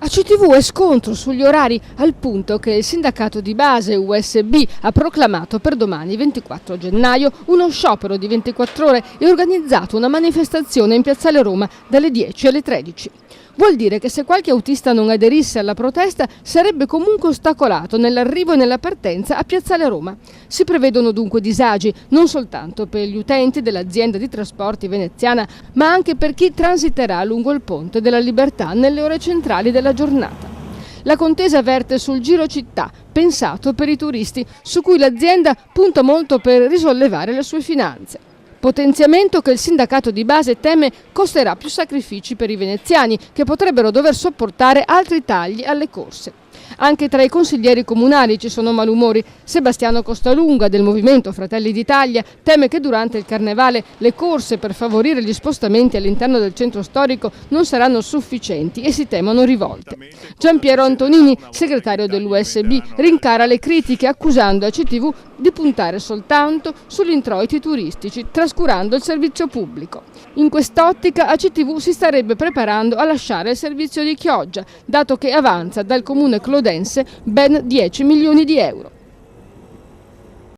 ACTV è scontro sugli orari, al punto che il sindacato di base USB ha proclamato per domani 24 gennaio uno sciopero di 24 ore e organizzato una manifestazione in Piazzale Roma dalle 10 alle 13. Vuol dire che se qualche autista non aderisse alla protesta sarebbe comunque ostacolato nell'arrivo e nella partenza a Piazzale Roma. Si prevedono dunque disagi non soltanto per gli utenti dell'azienda di trasporti veneziana, ma anche per chi transiterà lungo il Ponte della Libertà nelle ore centrali della giornata. La contesa verte sul giro città, pensato per i turisti, su cui l'azienda punta molto per risollevare le sue finanze. Potenziamento che il sindacato di base teme costerà più sacrifici per i veneziani, che potrebbero dover sopportare altri tagli alle corse. Anche tra i consiglieri comunali ci sono malumori. Sebastiano Costalunga del Movimento Fratelli d'Italia teme che durante il Carnevale le corse per favorire gli spostamenti all'interno del centro storico non saranno sufficienti e si temono rivolte. Giampiero Antonini, segretario dell'USB, rincara le critiche accusando ACTV di puntare soltanto sugli introiti turistici, trascurando il servizio pubblico. In quest'ottica ACTV si starebbe preparando a lasciare il servizio di Chioggia, dato che avanza dal comune clodense ben 10 milioni di euro.